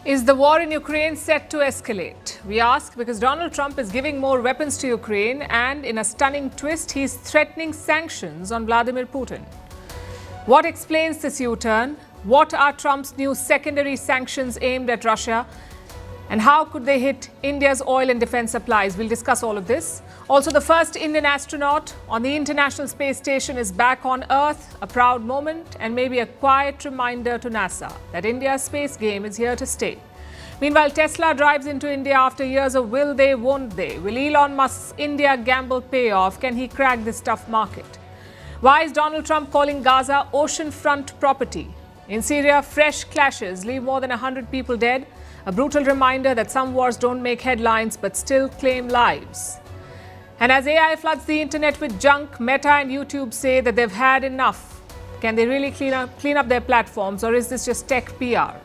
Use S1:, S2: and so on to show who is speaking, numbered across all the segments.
S1: Is the war in Ukraine set to escalate? We ask because Donald Trump is giving more weapons to Ukraine and in a stunning twist, he's threatening sanctions on Vladimir Putin. What explains this U-turn? What are Trump's new secondary sanctions aimed at Russia? And how could they hit India's oil and defense supplies? We'll discuss all of this. Also, the first Indian astronaut on the International Space Station is back on Earth, a proud moment and maybe a quiet reminder to NASA that India's space game is here to stay. Meanwhile, Tesla drives into India after years of will they, won't they? Will Elon Musk's India gamble pay off? Can he crack this tough market? Why is Donald Trump calling Gaza oceanfront property? In Syria, fresh clashes leave more than 100 people dead. A brutal reminder that some wars don't make headlines but still claim lives. And as AI floods the internet with junk, Meta and YouTube say that they've had enough. Can they really clean up their platforms, or is this just tech PR?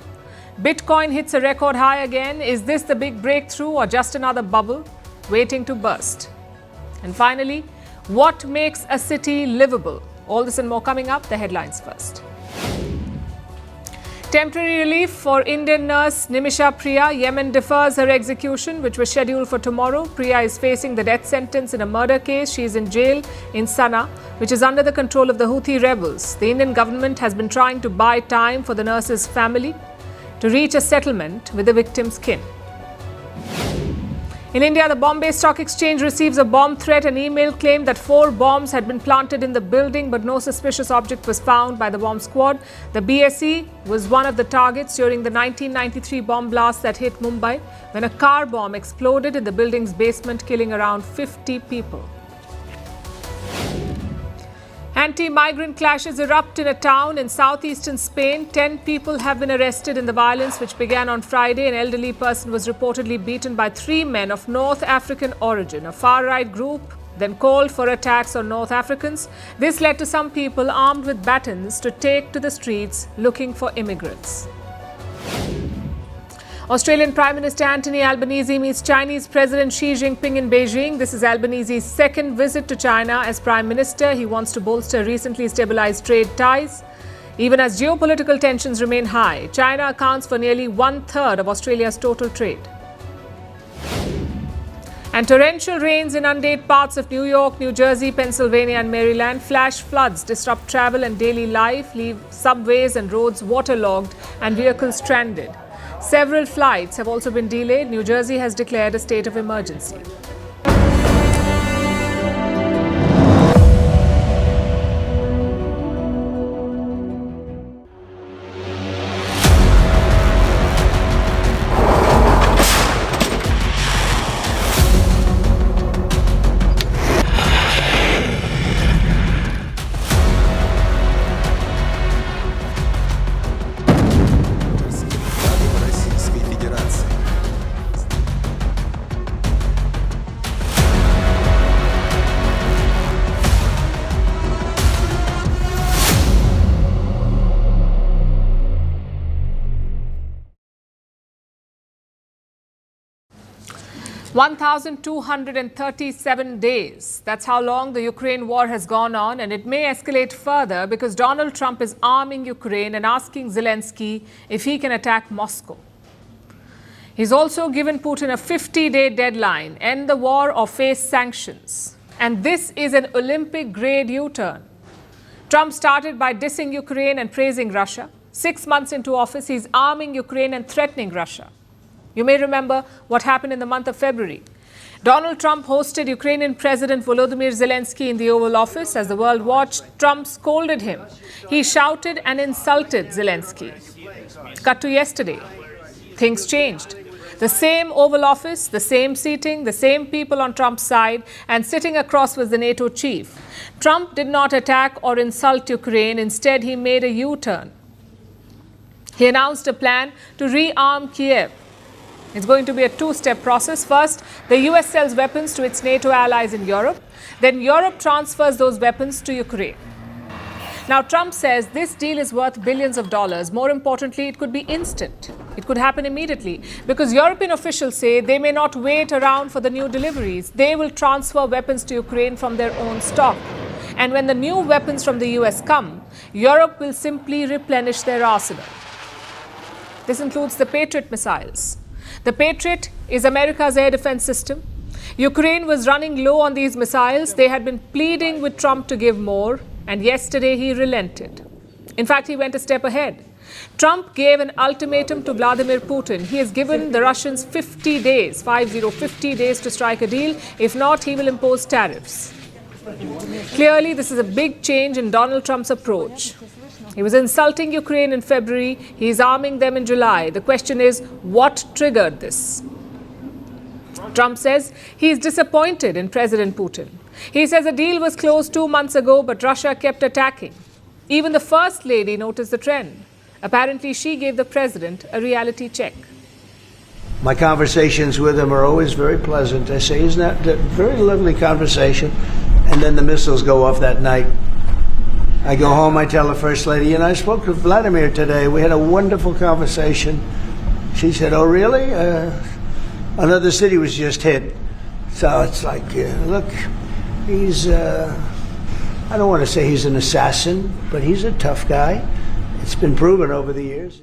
S1: Bitcoin hits a record high again. Is this the big breakthrough or just another bubble waiting to burst? And finally, what makes a city livable? All this and more coming up. The headlines first. Temporary relief for Indian nurse Nimisha Priya. Yemen defers her execution, which was scheduled for tomorrow. Priya is facing the death sentence in a murder case. She is in jail in Sana'a, which is under the control of the Houthi rebels. The Indian government has been trying to buy time for the nurse's family to reach a settlement with the victim's kin. In India, the Bombay Stock Exchange receives a bomb threat. An email claimed that 4 bombs had been planted in the building, but no suspicious object was found by the bomb squad. The BSE was one of the targets during the 1993 bomb blast that hit Mumbai, when a car bomb exploded in the building's basement, killing around 50 people. Anti-migrant clashes erupt in a town in southeastern Spain. 10 people have been arrested in the violence which began on Friday. An elderly person was reportedly beaten by 3 men of North African origin. A far-right group then called for attacks on North Africans. This led to some people armed with batons to take to the streets looking for immigrants. Australian Prime Minister Anthony Albanese meets Chinese President Xi Jinping in Beijing. This is Albanese's second visit to China as Prime Minister. He wants to bolster recently stabilized trade ties. Even as geopolitical tensions remain high, China accounts for nearly 1/3 of Australia's total trade. And torrential rains inundate parts of New York, New Jersey, Pennsylvania and Maryland. Flash floods disrupt travel and daily life, leave subways and roads waterlogged and vehicles stranded. Several flights have also been delayed. New Jersey has declared a state of emergency. (1,237 days. That's how long the Ukraine war has gone on, and it may escalate further because Donald Trump is arming Ukraine and asking Zelensky if he can attack Moscow. He's also given Putin a 50-day deadline, end the war or face sanctions. And this is an Olympic-grade U-turn. Trump started by dissing Ukraine and praising Russia. 6 months into office, he's arming Ukraine and threatening Russia. You may remember what happened in the month of February. Donald Trump hosted Ukrainian President Volodymyr Zelensky in the Oval Office. As the world watched, Trump scolded him. He shouted and insulted Zelensky. Cut to yesterday. Things changed. The same Oval Office, the same seating, the same people on Trump's side, and sitting across was the NATO chief. Trump did not attack or insult Ukraine. Instead, he made a U-turn. He announced a plan to rearm Kiev. It's going to be a 2-step process. First, the US sells weapons to its NATO allies in Europe. Then Europe transfers those weapons to Ukraine. Now, Trump says this deal is worth billions of dollars. More importantly, it could be instant. It could happen immediately because European officials say they may not wait around for the new deliveries. They will transfer weapons to Ukraine from their own stock. And when the new weapons from the US come, Europe will simply replenish their arsenal. This includes the Patriot missiles. The Patriot is America's air defense system. Ukraine was running low on these missiles. They had been pleading with Trump to give more, and yesterday he relented. In fact, he went a step ahead. Trump gave an ultimatum to Vladimir Putin. He has given the Russians 50 days, 50 days to strike a deal. If not, he will impose tariffs. Clearly, this is a big change in Donald Trump's approach. He was insulting Ukraine in February. He is arming them in July. The question is, what triggered this? Trump says he is disappointed in President Putin. He says a deal was closed 2 months ago, but Russia kept attacking. Even the First Lady noticed the trend. Apparently, she gave the president a reality check.
S2: My conversations with him are always very pleasant. I say, isn't that a very lovely conversation? And then the missiles go off that night. I go home, I tell the First Lady, and I spoke to Vladimir today. We had a wonderful conversation. She said, oh, really? Another city was just hit. So it's like, look, he's, I don't want to say he's an assassin, but he's a tough guy. It's been proven over the years.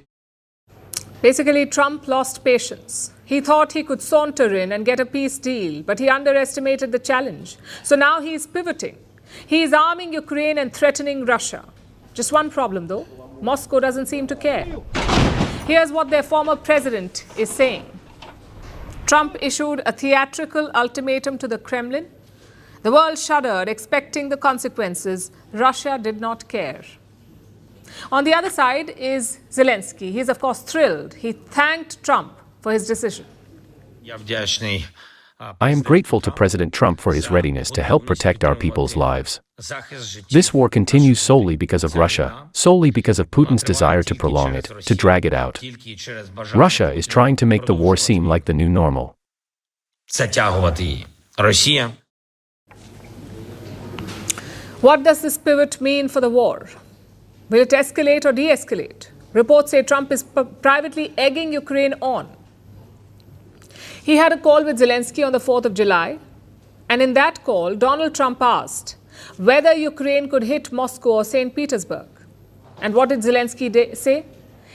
S1: Basically, Trump lost patience. He thought he could saunter in and get a peace deal, but he underestimated the challenge. So now he is pivoting. He is arming Ukraine and threatening Russia. Just one problem, though. Moscow doesn't seem to care. Here's what their former president is saying. Trump issued a theatrical ultimatum to the Kremlin. The world shuddered, expecting the consequences. Russia did not care. On the other side is Zelensky. He is, of course, thrilled. He thanked Trump for his decision.
S3: I am grateful to President Trump for his readiness to help protect our people's lives. This war continues solely because of Russia, solely because of Putin's desire to prolong it, to drag it out. Russia is trying to make the war seem like the new normal.
S1: What does this pivot mean for the war? Will it escalate or de-escalate? Reports say Trump is privately egging Ukraine on. He had a call with Zelensky on the 4th of July, and in that call, Donald Trump asked whether Ukraine could hit Moscow or St. Petersburg. And what did Zelensky say?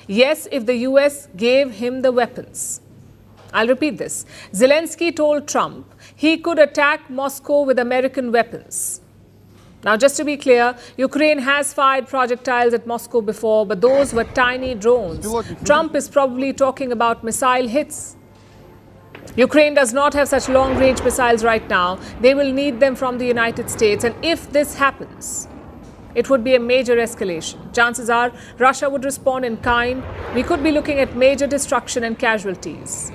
S1: Yes, if the U.S. gave him the weapons. I'll repeat this. Zelensky told Trump he could attack Moscow with American weapons. Now, just to be clear, Ukraine has fired projectiles at Moscow before, but those were tiny drones. Trump is probably talking about missile hits. Ukraine does not have such long-range missiles right now. They will need them from the United States. And if this happens, it would be a major escalation. Chances are Russia would respond in kind. We could be looking at major destruction and casualties.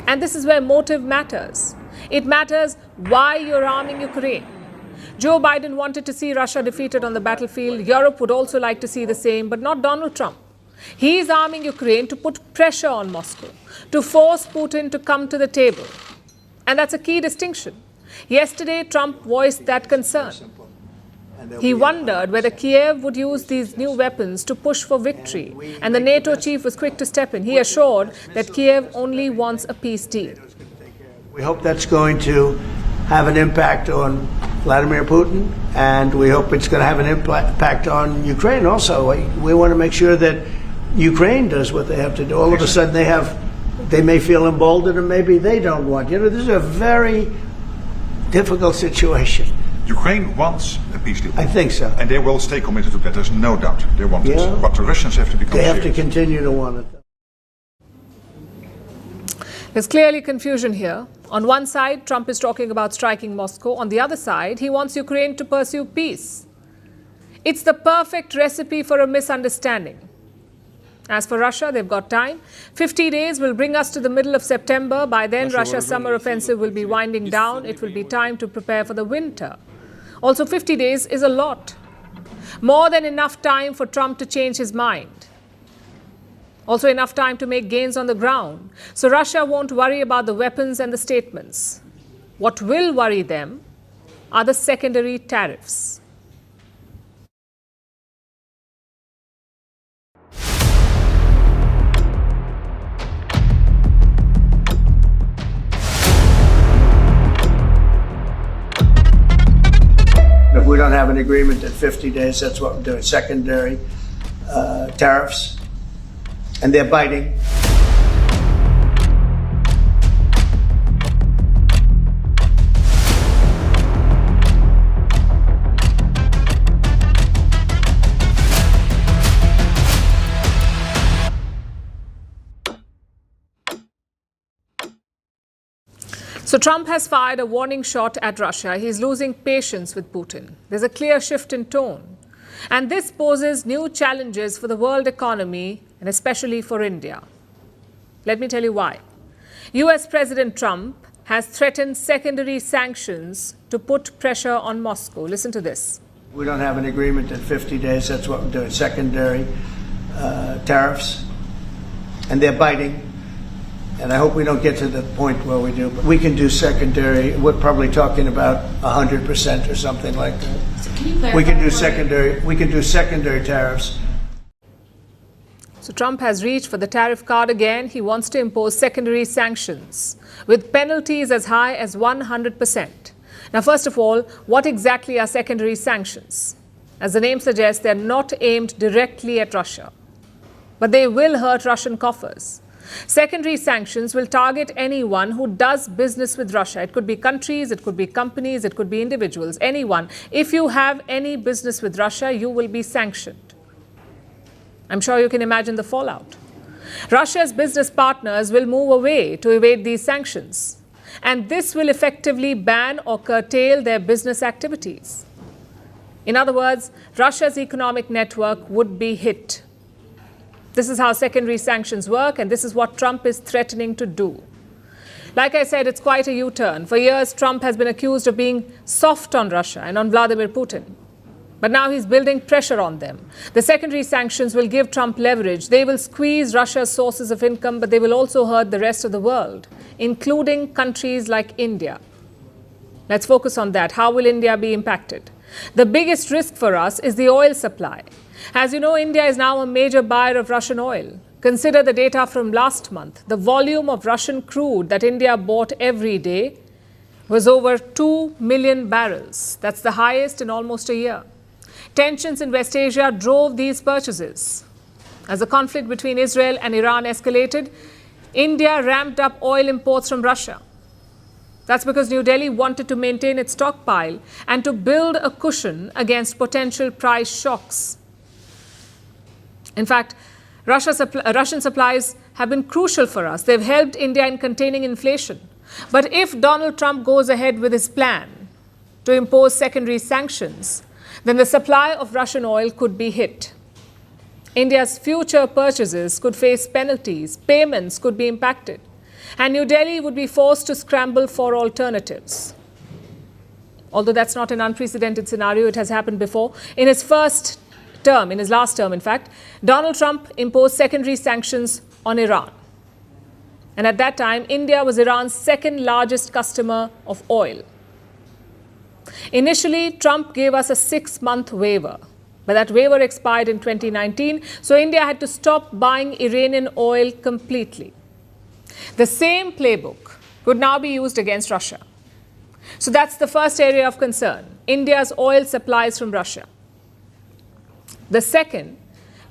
S1: And this is where motive matters. It matters why you're arming Ukraine. Joe Biden wanted to see Russia defeated on the battlefield. Europe would also like to see the same, but not Donald Trump. He is arming Ukraine to put pressure on Moscow, to force Putin to come to the table. And that's a key distinction. Yesterday, Trump voiced that concern. He wondered whether Kiev would use these new weapons to push for victory. And the NATO chief was quick to step in. He assured that Kiev only wants a peace deal.
S2: We hope that's going to have an impact on Vladimir Putin, and we hope it's going to have an impact on Ukraine also. We want to make sure that Ukraine does what they have to do. All of a sudden they may feel emboldened, and maybe they don't want. You know, this is a very difficult situation.
S4: Ukraine wants a peace deal.
S2: I think so.
S4: And they will stay committed to that, there's no doubt. They want it. But the Russians have to become serious.
S2: They have to continue to want it.
S1: There's clearly confusion here. On one side, Trump is talking about striking Moscow. On the other side, he wants Ukraine to pursue peace. It's the perfect recipe for a misunderstanding. As for Russia, they've got time. 50 days will bring us to the middle of September. By then, Russia's summer offensive will be winding down. It will be time to prepare for the winter. Also, 50 days is a lot. More than enough time for Trump to change his mind. Also enough time to make gains on the ground. So Russia won't worry about the weapons and the statements. What will worry them are the secondary tariffs.
S2: If we don't have an agreement in 50 days, that's what we're doing, secondary tariffs. and they're biting.
S1: So Trump has fired a warning shot at Russia. He's losing patience with Putin. There's a clear shift in tone. And this poses new challenges for the world economy and especially for India. Let me tell you why. U.S. President Trump has threatened secondary sanctions to put pressure on Moscow. Listen to this.
S2: We don't have an agreement in 50 days. That's what we're doing. Secondary tariffs. And they're biting. And I hope we don't get to the point where we do, but we can do secondary. We're probably talking about 100% or something like that.
S5: So can you clarify?
S2: We can do secondary tariffs.
S1: So Trump has reached for the tariff card again. He wants to impose secondary sanctions with penalties as high as 100%. Now, first of all, what exactly are secondary sanctions? As the name suggests, they're not aimed directly at Russia, but they will hurt Russian coffers. Secondary sanctions will target anyone who does business with Russia. It could be countries, it could be companies, it could be individuals, anyone. If you have any business with Russia, you will be sanctioned. I'm sure you can imagine the fallout. Russia's business partners will move away to evade these sanctions, and this will effectively ban or curtail their business activities. In other words, Russia's economic network would be hit. This is how secondary sanctions work, and this is what Trump is threatening to do. Like I said, it's quite a U-turn. For years, Trump has been accused of being soft on Russia and on Vladimir Putin. But now he's building pressure on them. The secondary sanctions will give Trump leverage. They will squeeze Russia's sources of income, but they will also hurt the rest of the world, including countries like India. Let's focus on that. How will India be impacted? The biggest risk for us is the oil supply. As you know, India is now a major buyer of Russian oil. Consider the data from last month. The volume of Russian crude that India bought every day was over 2 million barrels. That's the highest in almost a year. Tensions in West Asia drove these purchases. As the conflict between Israel and Iran escalated, India ramped up oil imports from Russia. That's because New Delhi wanted to maintain its stockpile and to build a cushion against potential price shocks. In fact, Russian supplies have been crucial for us. They've helped India in containing inflation. But if Donald Trump goes ahead with his plan to impose secondary sanctions, then the supply of Russian oil could be hit. India's future purchases could face penalties, payments could be impacted, and New Delhi would be forced to scramble for alternatives. Although that's not an unprecedented scenario, it has happened before. In his last term, in fact, Donald Trump imposed secondary sanctions on Iran. And at that time, India was Iran's second largest customer of oil. Initially, Trump gave us a 6-month waiver, but that waiver expired in 2019, so India had to stop buying Iranian oil completely. The same playbook could now be used against Russia. So that's the first area of concern, India's oil supplies from Russia. The second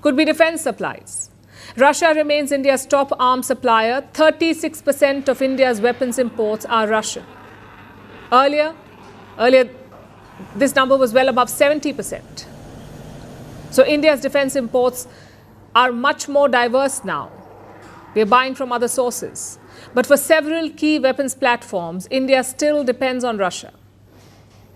S1: could be defense supplies. Russia remains India's top arms supplier. 36% of India's weapons imports are Russian. Earlier, this number was well above 70%. So India's defense imports are much more diverse now. We are buying from other sources. But for several key weapons platforms, India still depends on Russia.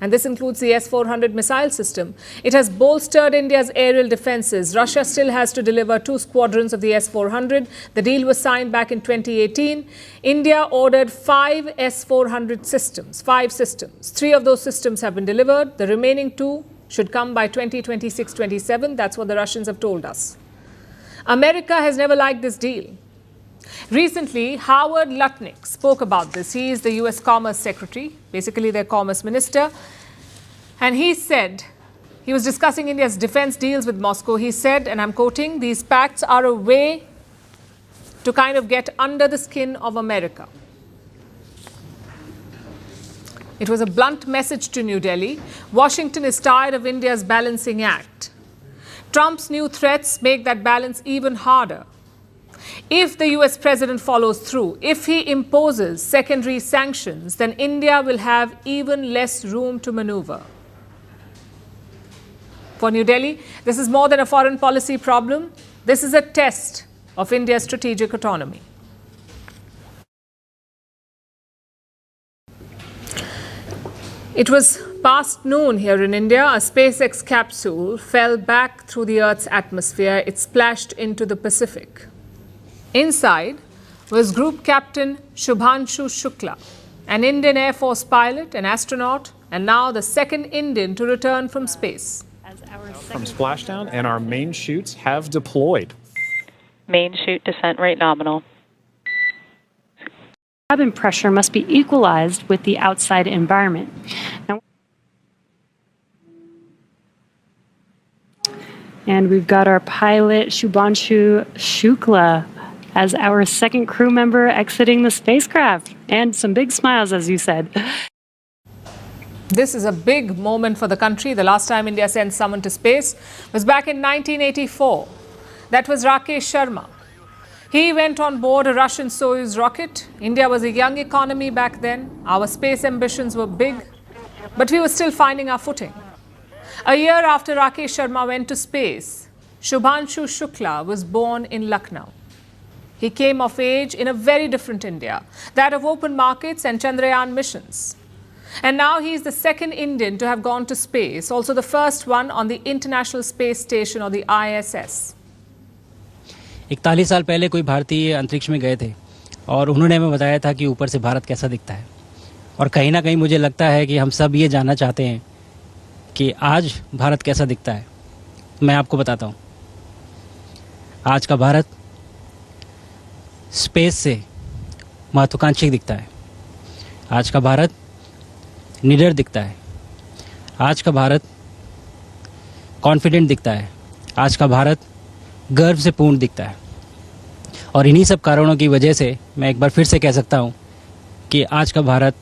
S1: And this includes the S-400 missile system. It has bolstered India's aerial defenses. Russia still has to deliver 2 squadrons of the S-400. The deal was signed back in 2018. India ordered 5 S-400 systems, 5 systems. 3 of those systems have been delivered. The remaining 2 should come by 2026-27. That's what the Russians have told us. America has never liked this deal. Recently, Howard Lutnick spoke about this. He is the U.S. Commerce Secretary, basically their Commerce Minister. And he said, he was discussing India's defense deals with Moscow. He said, and I'm quoting, "These pacts are a way to kind of get under the skin of America." It was a blunt message to New Delhi. Washington is tired of India's balancing act. Trump's new threats make that balance even harder. If the US president follows through, if he imposes secondary sanctions, then India will have even less room to maneuver. For New Delhi, this is more than a foreign policy problem. This is a test of India's strategic autonomy. It was past noon here in India. A SpaceX capsule fell back through the Earth's atmosphere. It splashed into the Pacific. Inside was Group Captain Shubhanshu Shukla, an Indian Air Force pilot, an astronaut, and now the second Indian to return from space.
S5: From splashdown, and our main chutes have deployed.
S6: Main chute descent rate nominal.
S7: Cabin pressure must be equalized with the outside environment. Now, and we've got our pilot Shubhanshu Shukla as our second crew member exiting the spacecraft. And some big smiles, as you said.
S1: This is a big moment for the country. The last time India sent someone to space was back in 1984. That was Rakesh Sharma. He went on board a Russian Soyuz rocket. India was a young economy back then. Our space ambitions were big, but we were still finding our footing. A year after Rakesh Sharma went to space, Shubhanshu Shukla was born in Lucknow. He came of age in a very different India, that of open markets and Chandrayaan missions. And now he is the second Indian to have gone to space, also the first one on the International Space Station or the ISS.
S8: 41 साल पहले कोई भारतीय अंतरिक्ष में गए थे और उन्होंने हमें बताया था कि ऊपर से भारत कैसा दिखता है और कहीं ना कहीं मुझे लगता है कि हम सब ये जानना चाहते हैं कि आज भारत कैसा दिखता है। मैं आपको बताता हूँ, आज का भारत स्पेस से महत्वाकांक्षी दिखता है। आज का भारत निडर दिखता है। आज का भारत कॉन्फिडेंट दिखता है। आज का भारत गर्व से पूर्ण दिखता है। और इन्हीं सब कारणों की वजह से मैं एक बार फिर से कह सकता हूं कि आज का भारत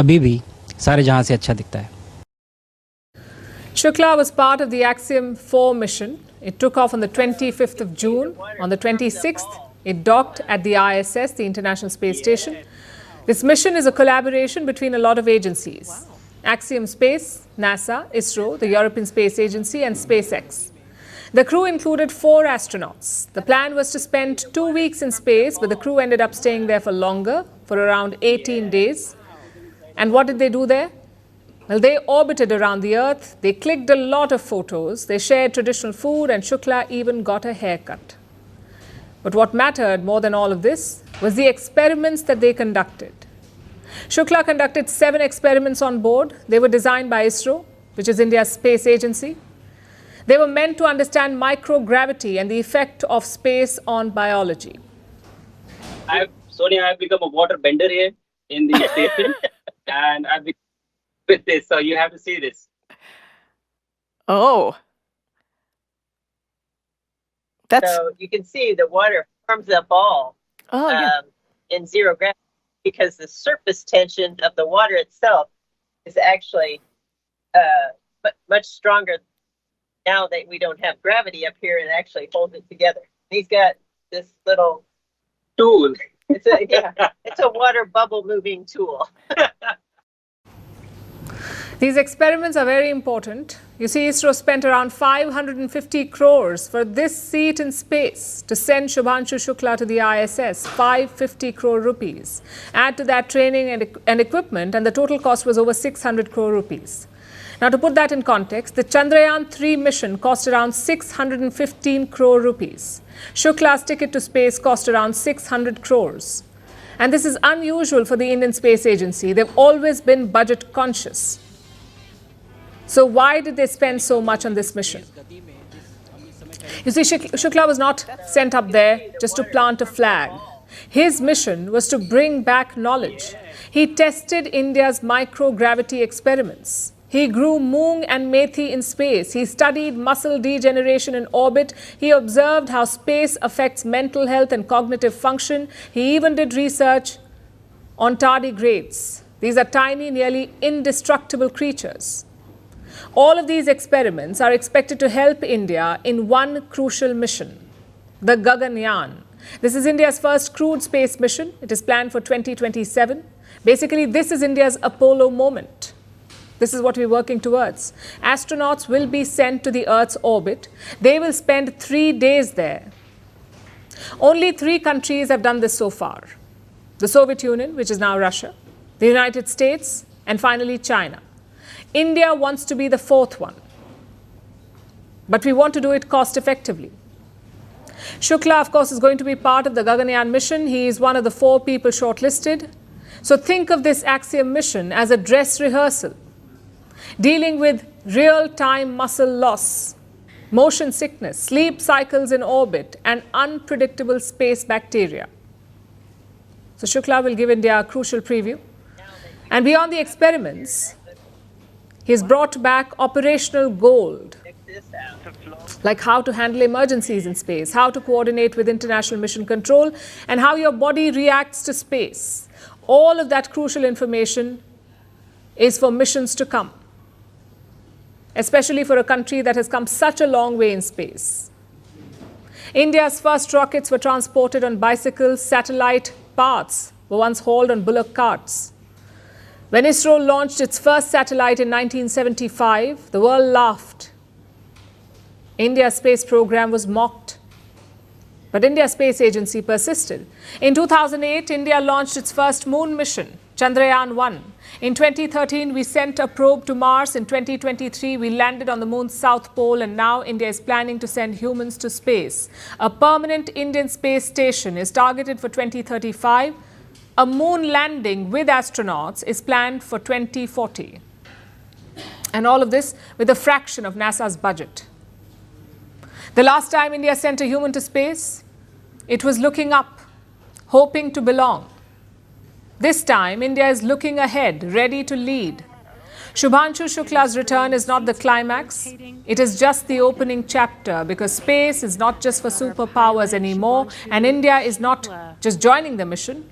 S8: अभी भी सारे जहां से अच्छा दिखता है।
S1: Shukla was part of the Axiom 4 mission. It took off on the 25th of June. On the 26th, it docked at the ISS, the International Space Station. This mission is a collaboration between a lot of agencies. Axiom Space, NASA, ISRO, the European Space Agency, and SpaceX. The crew included 4 astronauts. The plan was to spend 2 weeks in space, but the crew ended up staying there for longer, for around 18 days. And what did they do there? Well, they orbited around the Earth, they clicked a lot of photos, they shared traditional food, and Shukla even got a haircut. But what mattered more than all of this was the experiments that they conducted. Shukla conducted 7 experiments on board. They were designed by ISRO, which is India's space agency. They were meant to understand microgravity and the effect of space on biology.
S9: Sonia, I've become a water bender here in the station, and I've been with this, so you have to see this.
S6: Oh.
S10: So you can see the water forms a ball in zero gravity because the surface tension of the water itself is actually much stronger. Now that we don't have gravity up here, it actually holds it together. He's got this little
S9: tool.
S10: It's a water bubble moving tool.
S1: These experiments are very important. You see, ISRO spent around 550 crores for this seat in space to send Shubhanshu Shukla to the ISS, 550 crore rupees. Add to that training and equipment, and the total cost was over 600 crore rupees. Now, to put that in context, the Chandrayaan 3 mission cost around 615 crore rupees. Shukla's ticket to space cost around 600 crores. And this is unusual for the Indian Space Agency. They've always been budget conscious. So why did they spend so much on this mission? You see, Shukla was not sent up there just to plant a flag. His mission was to bring back knowledge. He tested India's microgravity experiments. He grew moong and methi in space. He studied muscle degeneration in orbit. He observed how space affects mental health and cognitive function. He even did research on tardigrades. These are tiny, nearly indestructible creatures. All of these experiments are expected to help India in one crucial mission, the Gaganyaan, This is India's first crewed space mission. It is planned for 2027. Basically, this is India's Apollo moment. This is what we're working towards. Astronauts will be sent to the Earth's orbit. They will spend 3 days there. Only 3 countries have done this so far. The Soviet Union, which is now Russia, the United States, and finally China. India wants to be the 4th one. But we want to do it cost effectively. Shukla, of course, is going to be part of the Gaganyaan mission. He is one of the 4 people shortlisted. So think of this Axiom mission as a dress rehearsal, dealing with real-time muscle loss, motion sickness, sleep cycles in orbit, and unpredictable space bacteria. So Shukla will give India a crucial preview. And beyond the experiments, he's brought back operational gold, like how to handle emergencies in space, how to coordinate with international mission control, and how your body reacts to space. All of that crucial information is for missions to come, especially for a country that has come such a long way in space. India's first rockets were transported on bicycles. Satellite parts were once hauled on bullock carts. When ISRO launched its first satellite in 1975, the world laughed. India's space program was mocked. But India's space agency persisted. In 2008, India launched its first moon mission, Chandrayaan-1. In 2013, we sent a probe to Mars. In 2023, we landed on the moon's south pole, and now India is planning to send humans to space. A permanent Indian space station is targeted for 2035. A moon landing with astronauts is planned for 2040. And all of this with a fraction of NASA's budget. The last time India sent a human to space, it was looking up, hoping to belong. This time, India is looking ahead, ready to lead. Shubhanshu Shukla's return is not the climax. It is just the opening chapter, because space is not just for superpowers anymore, and India is not just joining the mission,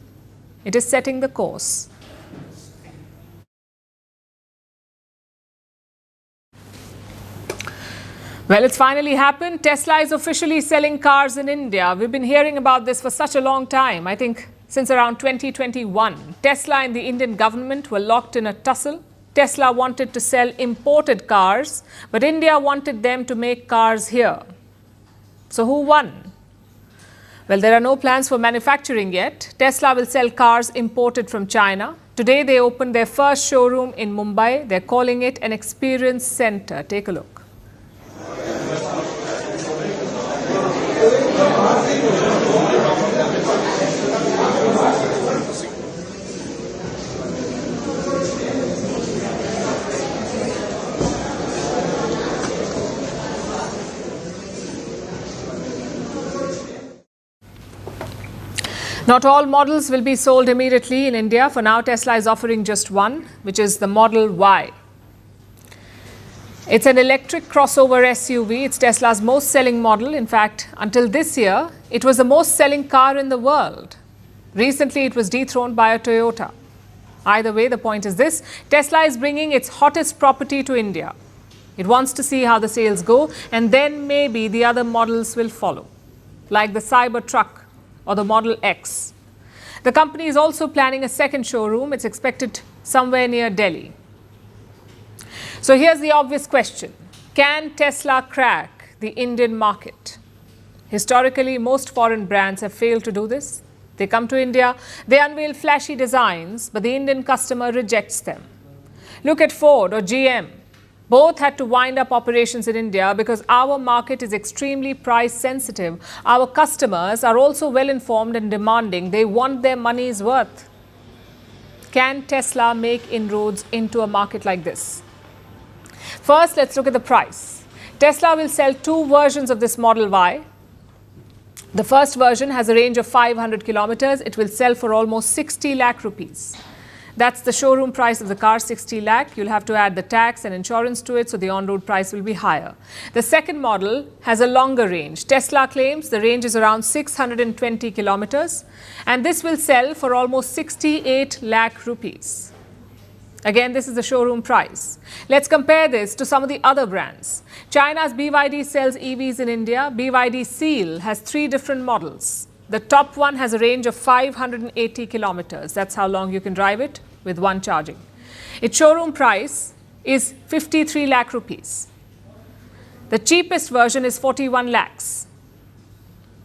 S1: it is setting the course. Well, it's finally happened. Tesla is officially selling cars in India. We've been hearing about this for such a long time. I think since around 2021. Tesla and the Indian government were locked in a tussle. Tesla wanted to sell imported cars, but India wanted them to make cars here. So who won? Well, there are no plans for manufacturing yet. Tesla will sell cars imported from China. Today, they opened their first showroom in Mumbai. They're calling it an experience center. Take a look. Not all models will be sold immediately in India. For now, Tesla is offering just one, which is the Model Y. It's an electric crossover SUV. It's Tesla's most selling model. In fact, until this year, it was the most selling car in the world. Recently, it was dethroned by a Toyota. Either way, the point is this: Tesla is bringing its hottest property to India. It wants to see how the sales go, and then maybe the other models will follow, like the Cybertruck or the Model X. The company is also planning a second showroom. It's expected somewhere near Delhi. So here's the obvious question: can Tesla crack the Indian market? Historically, most foreign brands have failed to do this. They come to India, they unveil flashy designs, but the Indian customer rejects them. Look at Ford or GM. Both had to wind up operations in India because our market is extremely price sensitive. Our customers are also well informed and demanding. They want their money's worth. Can Tesla make inroads into a market like this? First, let's look at the price. Tesla will sell 2 versions of this Model Y. The first version has a range of 500 kilometers. It will sell for almost 60 lakh rupees. That's the showroom price of the car, 60 lakh. You'll have to add the tax and insurance to it, so the on-road price will be higher. The second model has a longer range. Tesla claims the range is around 620 kilometers, and this will sell for almost 68 lakh rupees. Again, this is the showroom price. Let's compare this to some of the other brands. China's BYD sells EVs in India. BYD Seal has 3 different models. The top one has a range of 580 kilometers. That's how long you can drive it with one charging. Its showroom price is 53 lakh rupees. The cheapest version is 41 lakhs.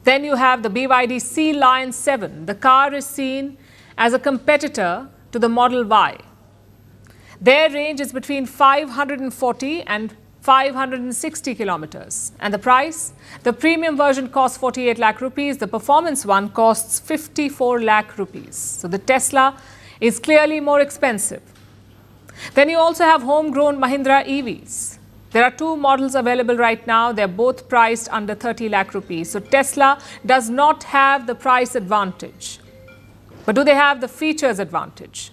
S1: Then you have the BYD Sea Lion 7. The car is seen as a competitor to the Model Y. Their range is between 540 and 560 kilometers. And the price? The premium version costs 48 lakh rupees. The performance one costs 54 lakh rupees. So the Tesla is clearly more expensive. Then you also have homegrown Mahindra EVs. There are two models available right now. They're both priced under 30 lakh rupees. So Tesla does not have the price advantage. But do they have the features advantage?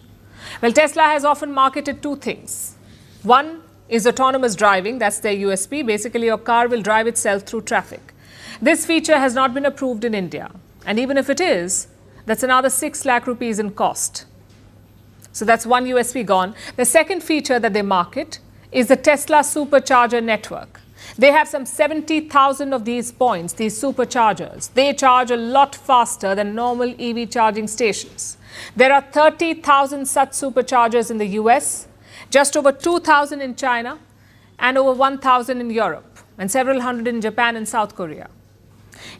S1: Well, Tesla has often marketed two things. One is autonomous driving. That's their USP. Basically, your car will drive itself through traffic. This feature has not been approved in India. And even if it is, that's another 6 lakh rupees in cost. So that's one USP gone. The second feature that they market is the Tesla supercharger network. They have some 70,000 of these points, these superchargers. They charge a lot faster than normal EV charging stations. There are 30,000 such superchargers in the US, just over 2,000 in China, and over 1,000 in Europe, and several hundred in Japan and South Korea.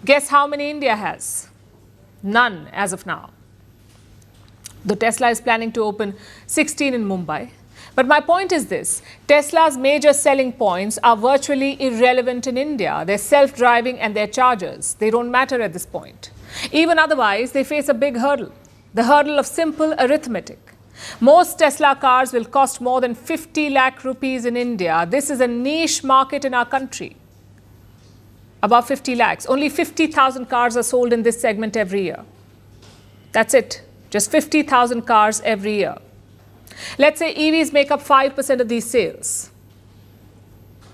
S1: Guess how many India has? None as of now. Though Tesla is planning to open 16 in Mumbai. But my point is this, Tesla's major selling points are virtually irrelevant in India. They're self-driving and their chargers. They don't matter at this point. Even otherwise, they face a big hurdle, the hurdle of simple arithmetic. Most Tesla cars will cost more than 50 lakh rupees in India. This is a niche market in our country. Above 50 lakhs. Only 50,000 cars are sold in this segment every year. That's it. Just 50,000 cars every year. Let's say EVs make up 5% of these sales.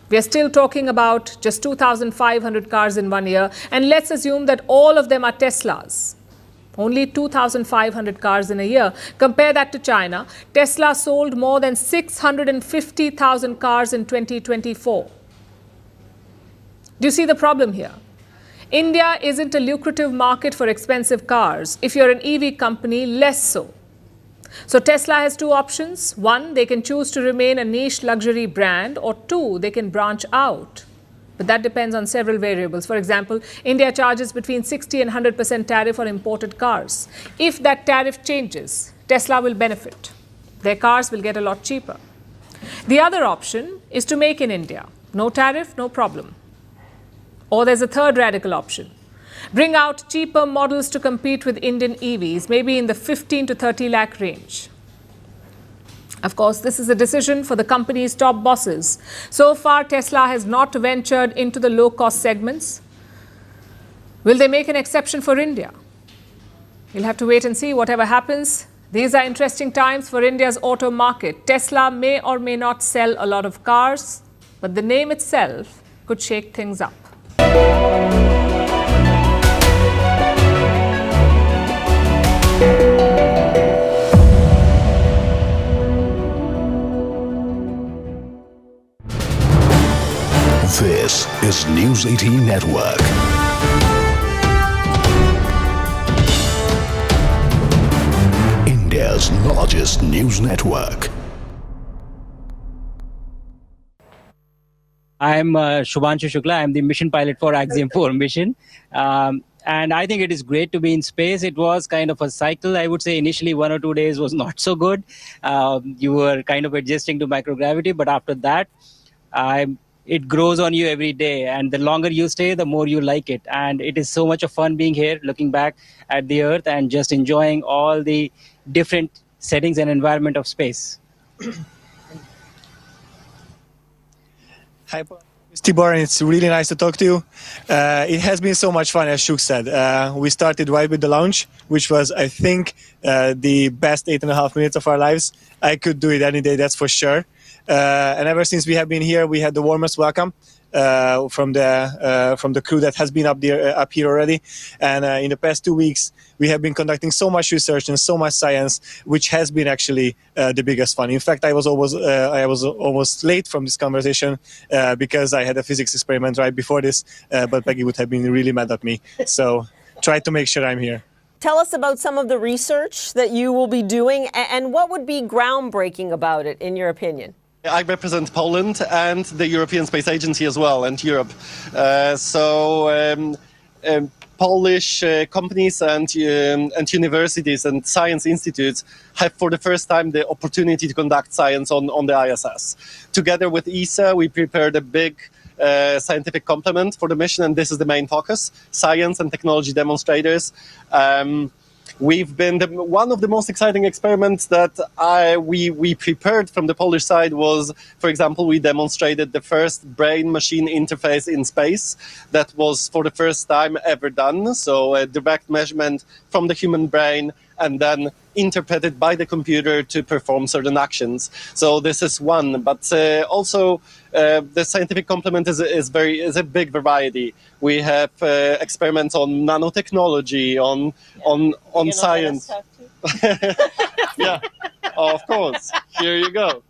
S1: We are still talking about just 2,500 cars in 1 year. And let's assume that all of them are Teslas. Only 2,500 cars in a year. Compare that to China. Tesla sold more than 650,000 cars in 2024. Do you see the problem here? India isn't a lucrative market for expensive cars. If you're an EV company, less so. So Tesla has two options. One, they can choose to remain a niche luxury brand, or two, they can branch out. But that depends on several variables. For example, India charges between 60 and 100% tariff on imported cars. If that tariff changes, Tesla will benefit. Their cars will get a lot cheaper. The other option is to make in India. No tariff, no problem. Or there's a third radical option. Bring out cheaper models to compete with Indian EVs, maybe in the 15 to 30 lakh range. Of course, this is a decision for the company's top bosses. So far, Tesla has not ventured into the low-cost segments. Will they make an exception for India? You'll have to wait and see whatever happens. These are interesting times for India's auto market. Tesla may or may not sell a lot of cars, but the name itself could shake things up.
S11: This is News 18 Network. India's largest news network.
S8: I'm Shubhanshu Shukla. I'm the mission pilot for Axiom 4 mission. And I think it is great to be in space. It was kind of a cycle. I would say initially 1 or 2 days was not so good. You were kind of adjusting to microgravity. But after that, it grows on you every day. And the longer you stay, the more you like it. And it is so much of fun being here, looking back at the Earth and just enjoying all the different settings and environment of space.
S12: Hi, it's Tibor, and it's really nice to talk to you. It has been so much fun, as Shuk said. We started right with the launch, which was, I think, the best 8.5 minutes of our lives. I could do it any day, that's for sure. And ever since we have been here, we had the warmest welcome from the crew that has been up here already. And in the past 2 weeks, we have been conducting so much research and so much science, which has been actually the biggest fun. In fact, I was almost late from this conversation because I had a physics experiment right before this, but Peggy would have been really mad at me. So try to make sure I'm here.
S13: Tell us about some of the research that you will be doing and what would be groundbreaking about it, in your opinion?
S14: I represent Poland and the European Space Agency as well, and Europe. Polish companies and universities and science institutes have for the first time the opportunity to conduct science on the ISS. Together with ESA, we prepared a big scientific complement for the mission, and this is the main focus: science and technology demonstrators. We've been one of the most exciting experiments that we prepared from the Polish side was, for example, we demonstrated the first brain-machine interface in space that was for the first time ever done. So a direct measurement from the human brain and then interpreted by the computer to perform certain actions. So this is one, but also the scientific complement is a big variety. We have experiments on nanotechnology, on science. Yeah, of course. Here you go.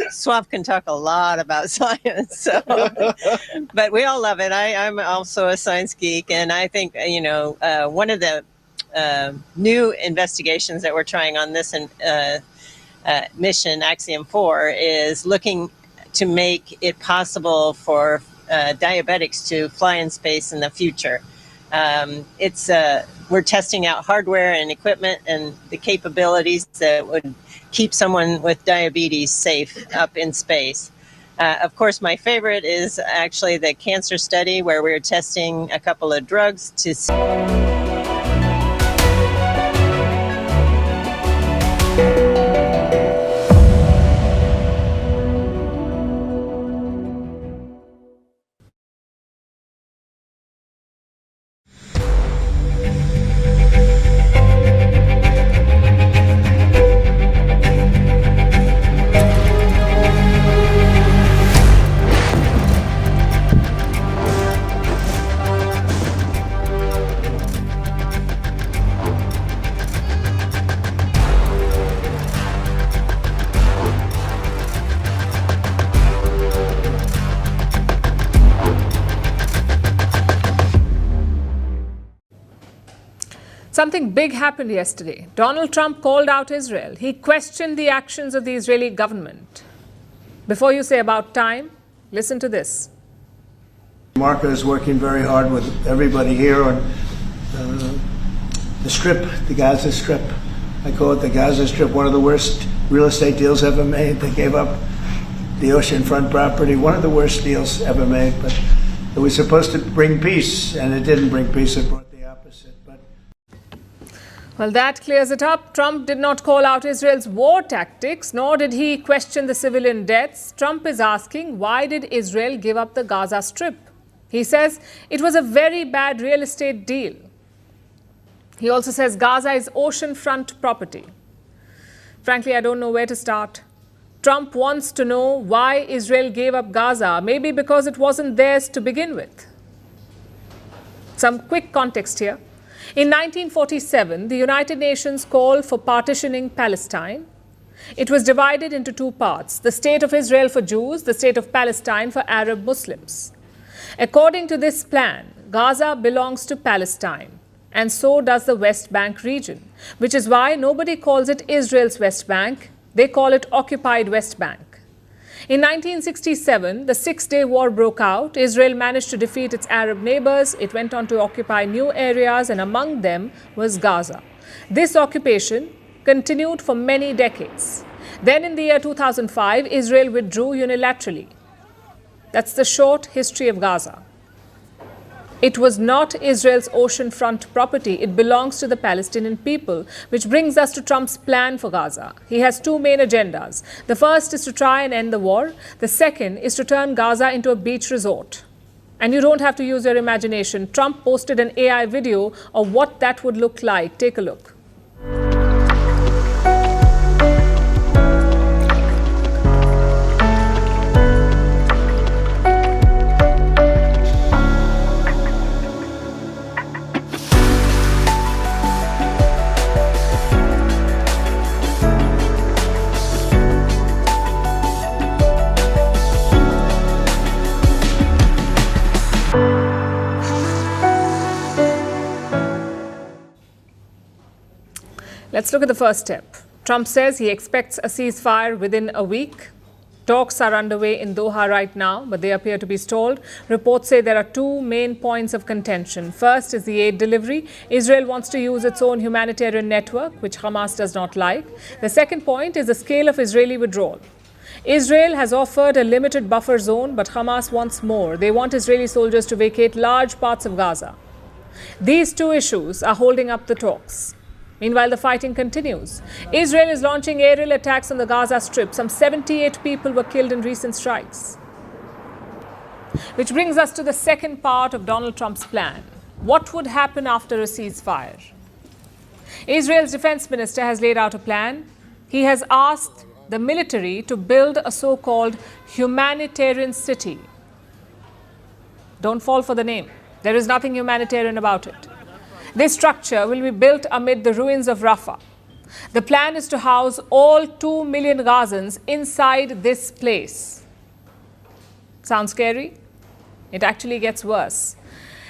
S10: Slop can talk a lot about science, so. But we all love it. I'm also a science geek, and I think, one of the new investigations that we're trying on this mission, Axiom 4, is looking to make it possible for diabetics to fly in space in the future. We're testing out hardware and equipment and the capabilities that would keep someone with diabetes safe up in space. Of course, my favorite is actually the cancer study where we're testing a couple of drugs to see.
S1: Something big happened yesterday. Donald Trump called out Israel. He questioned the actions of the Israeli government. Before you say about time, listen to this.
S2: Marco is working very hard with everybody here on the Strip, the Gaza Strip. I call it the Gaza Strip, one of the worst real estate deals ever made. They gave up the oceanfront property, one of the worst deals ever made. But it was supposed to bring peace, and it didn't bring peace. It brought the opposite.
S1: Well, that clears it up. Trump did not call out Israel's war tactics, nor did he question the civilian deaths. Trump is asking, why did Israel give up the Gaza Strip? He says it was a very bad real estate deal. He also says Gaza is oceanfront property. Frankly, I don't know where to start. Trump wants to know why Israel gave up Gaza, maybe because it wasn't theirs to begin with. Some quick context here. In 1947, the United Nations called for partitioning Palestine. It was divided into two parts, the State of Israel for Jews, the State of Palestine for Arab Muslims. According to this plan, Gaza belongs to Palestine, and so does the West Bank region, which is why nobody calls it Israel's West Bank. They call it occupied West Bank. In 1967, the Six-Day War broke out. Israel managed to defeat its Arab neighbors. It went on to occupy new areas, and among them was Gaza. This occupation continued for many decades. Then in the year 2005, Israel withdrew unilaterally. That's the short history of Gaza. It was not Israel's oceanfront property. It belongs to the Palestinian people, which brings us to Trump's plan for Gaza. He has two main agendas. The first is to try and end the war. The second is to turn Gaza into a beach resort. And you don't have to use your imagination. Trump posted an AI video of what that would look like. Take a look. Let's look at the first step. Trump says he expects a ceasefire within a week. Talks are underway in Doha right now, but they appear to be stalled. Reports say there are two main points of contention. First is the aid delivery. Israel wants to use its own humanitarian network, which Hamas does not like. The second point is the scale of Israeli withdrawal. Israel has offered a limited buffer zone, but Hamas wants more. They want Israeli soldiers to vacate large parts of Gaza. These two issues are holding up the talks. Meanwhile, the fighting continues. Israel is launching aerial attacks on the Gaza Strip. Some 78 people were killed in recent strikes. Which brings us to the second part of Donald Trump's plan. What would happen after a ceasefire? Israel's defense minister has laid out a plan. He has asked the military to build a so-called humanitarian city. Don't fall for the name. There is nothing humanitarian about it. This structure will be built amid the ruins of Rafah. The plan is to house all 2 million Gazans inside this place. Sounds scary? It actually gets worse.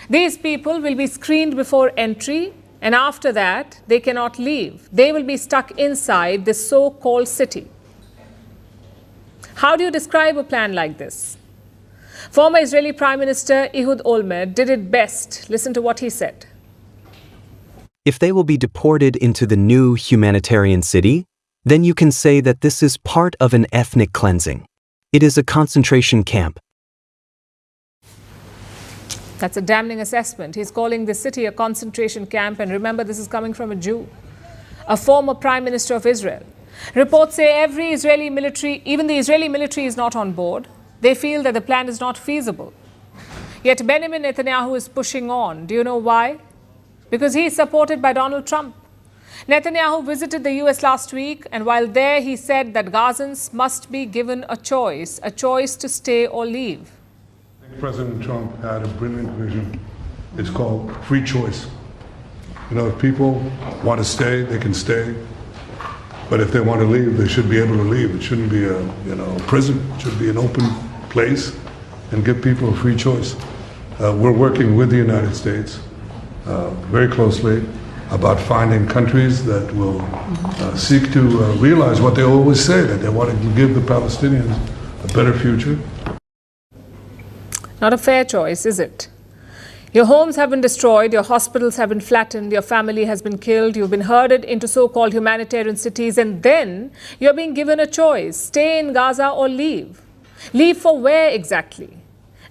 S1: These people will be screened before entry, and after that, they cannot leave. They will be stuck inside this so-called city. How do you describe a plan like this? Former Israeli Prime Minister Ehud Olmert did it best. Listen to what he said.
S15: If they will be deported into the new humanitarian city, then you can say that this is part of an ethnic cleansing. It is a concentration camp.
S1: That's a damning assessment. He's calling this city a concentration camp, and remember, this is coming from a Jew, a former Prime Minister of Israel. Reports say every Israeli military, even the Israeli military, is not on board. They feel that the plan is not feasible. Yet Benjamin Netanyahu is pushing on. Do you know why? Because he is supported by Donald Trump. Netanyahu visited the U.S. last week, and while there he said that Gazans must be given a choice to stay or leave.
S16: President Trump had a brilliant vision. It's called free choice. You know, if people want to stay, they can stay. But if they want to leave, they should be able to leave. It shouldn't be a prison. It should be an open place and give people a free choice. We're working with the United States very closely about finding countries that will seek to realize what they always say, that they want to give the Palestinians a better future.
S1: Not a fair choice, is it? Your homes have been destroyed, your hospitals have been flattened, your family has been killed, you've been herded into so-called humanitarian cities, and then you're being given a choice: stay in Gaza or leave. Leave for where exactly?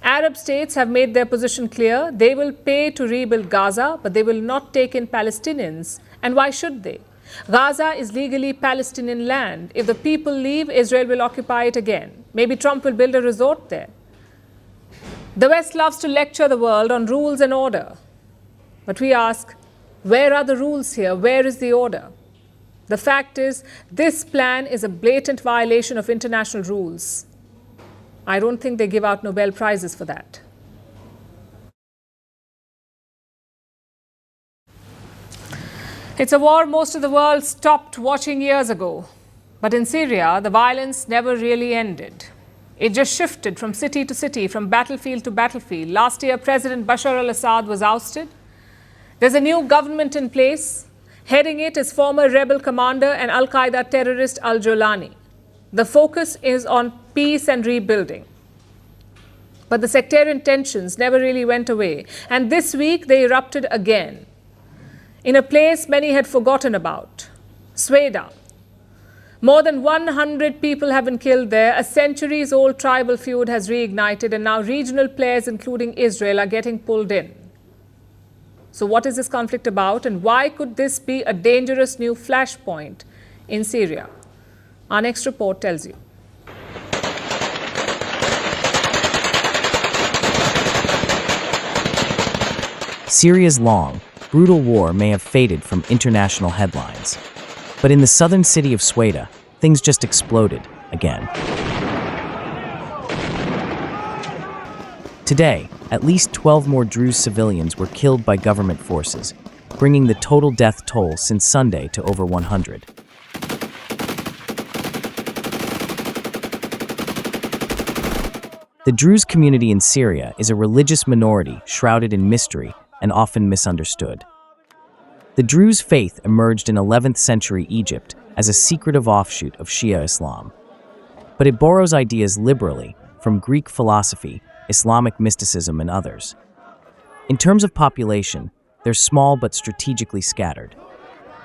S1: Arab states have made their position clear. They will pay to rebuild Gaza, but they will not take in Palestinians. And why should they? Gaza is legally Palestinian land. If the people leave, Israel will occupy it again. Maybe Trump will build a resort there. The West loves to lecture the world on rules and order. But we ask, where are the rules here? Where is the order? The fact is, this plan is a blatant violation of international rules. I don't think they give out Nobel Prizes for that. It's a war most of the world stopped watching years ago. But in Syria, the violence never really ended. It just shifted from city to city, from battlefield to battlefield. Last year, President Bashar al-Assad was ousted. There's a new government in place. Heading it is former rebel commander and al-Qaeda terrorist al-Jolani. The focus is on peace and rebuilding. But the sectarian tensions never really went away. And this week, they erupted again. In a place many had forgotten about, Sweden. More than 100 people have been killed there. A centuries-old tribal feud has reignited, and now regional players, including Israel, are getting pulled in. So what is this conflict about, and why could this be a dangerous new flashpoint in Syria? Our next report tells you.
S17: Syria's long, brutal war may have faded from international headlines. But in the southern city of Sweden, things just exploded again. Today, at least 12 more Druze civilians were killed by government forces, bringing the total death toll since Sunday to over 100. The Druze community in Syria is a religious minority shrouded in mystery and often misunderstood. The Druze faith emerged in 11th century Egypt as a secretive offshoot of Shia Islam. But it borrows ideas liberally from Greek philosophy, Islamic mysticism, and others. In terms of population, they're small but strategically scattered.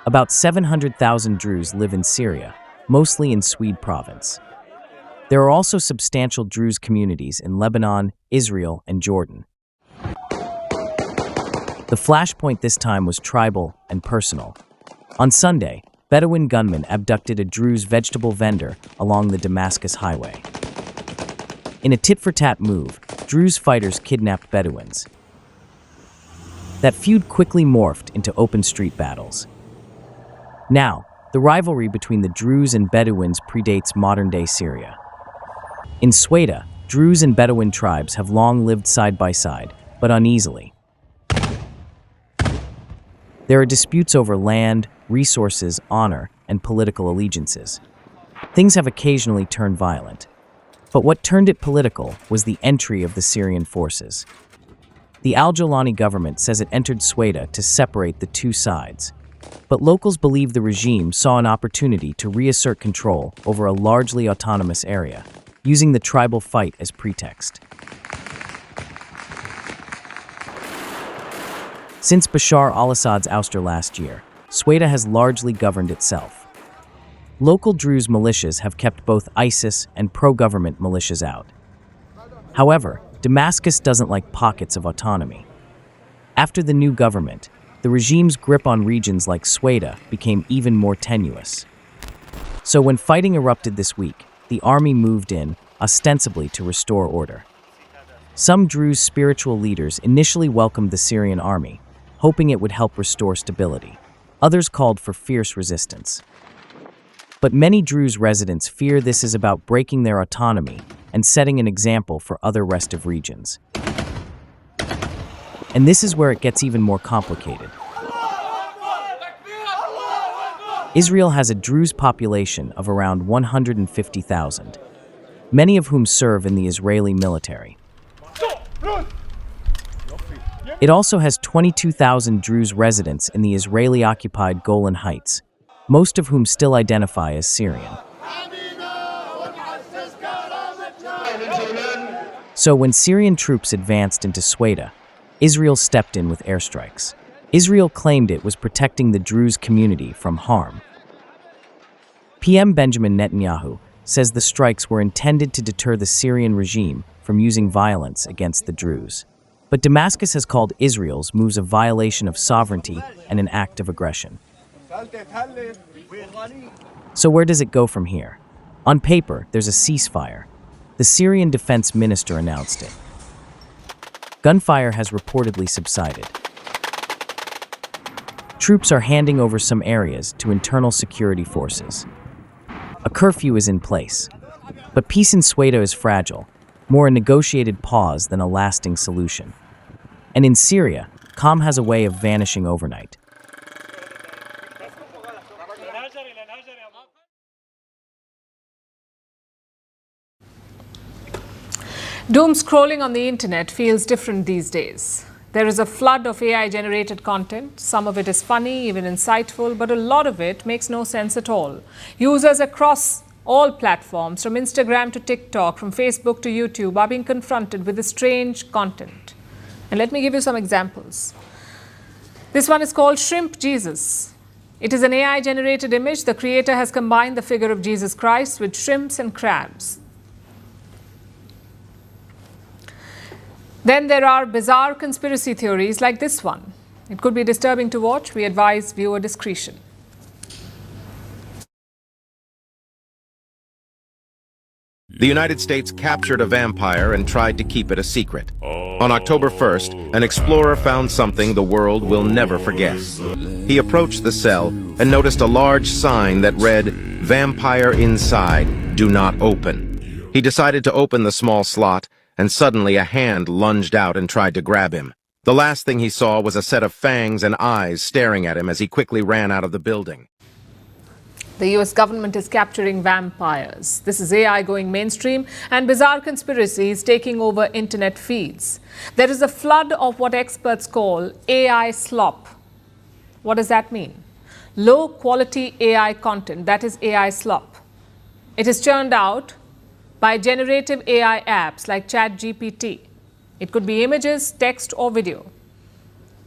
S17: About 700,000 Druze live in Syria, mostly in Swede province. There are also substantial Druze communities in Lebanon, Israel, and Jordan. The flashpoint this time was tribal and personal. On Sunday, Bedouin gunmen abducted a Druze vegetable vendor along the Damascus highway. In a tit-for-tat move, Druze fighters kidnapped Bedouins. That feud quickly morphed into open street battles. Now, the rivalry between the Druze and Bedouins predates modern-day Syria. In Sweda, Druze and Bedouin tribes have long lived side by side, but uneasily. There are disputes over land, resources, honor, and political allegiances. Things have occasionally turned violent. But what turned it political was the entry of the Syrian forces. The Al-Jolani government says it entered Sweda to separate the two sides. But locals believe the regime saw an opportunity to reassert control over a largely autonomous area, using the tribal fight as pretext. Since Bashar al-Assad's ouster last year, Sweda has largely governed itself. Local Druze militias have kept both ISIS and pro-government militias out. However, Damascus doesn't like pockets of autonomy. After the new government, the regime's grip on regions like Sweda became even more tenuous. So when fighting erupted this week, the army moved in, ostensibly to restore order. Some Druze spiritual leaders initially welcomed the Syrian army, hoping it would help restore stability. Others called for fierce resistance. But many Druze residents fear this is about breaking their autonomy and setting an example for other restive regions. And this is where it gets even more complicated. Israel has a Druze population of around 150,000, many of whom serve in the Israeli military. It also has 22,000 Druze residents in the Israeli-occupied Golan Heights, most of whom still identify as Syrian. So when Syrian troops advanced into Sweda, Israel stepped in with airstrikes. Israel claimed it was protecting the Druze community from harm. PM Benjamin Netanyahu says the strikes were intended to deter the Syrian regime from using violence against the Druze. But Damascus has called Israel's moves a violation of sovereignty and an act of aggression. So where does it go from here? On paper, there's a ceasefire. The Syrian defense minister announced it. Gunfire has reportedly subsided. Troops are handing over some areas to internal security forces. A curfew is in place. But peace in Sweda is fragile, more a negotiated pause than a lasting solution. And in Syria, calm has a way of vanishing overnight.
S1: Doom scrolling on the internet feels different these days. There is a flood of AI-generated content. Some of it is funny, even insightful, but a lot of it makes no sense at all. Users across all platforms, from Instagram to TikTok, from Facebook to YouTube, are being confronted with this strange content. And let me give you some examples. This one is called Shrimp Jesus. It is an AI-generated image. The creator has combined the figure of Jesus Christ with shrimps and crabs. Then there are bizarre conspiracy theories like this one. It could be disturbing to watch. We advise viewer discretion.
S18: The United States captured a vampire and tried to keep it a secret. On October 1st, an explorer found something the world will never forget. He approached the cell and noticed a large sign that read, "Vampire inside, do not open." He decided to open the small slot, and suddenly a hand lunged out and tried to grab him. The last thing he saw was a set of fangs and eyes staring at him as he quickly ran out of the building.
S1: The U.S. government is capturing vampires. This is AI going mainstream and bizarre conspiracies taking over internet feeds. There is a flood of what experts call AI slop. What does that mean? Low quality AI content, that is AI slop. It is churned out by generative AI apps like ChatGPT. It could be images, text, or video,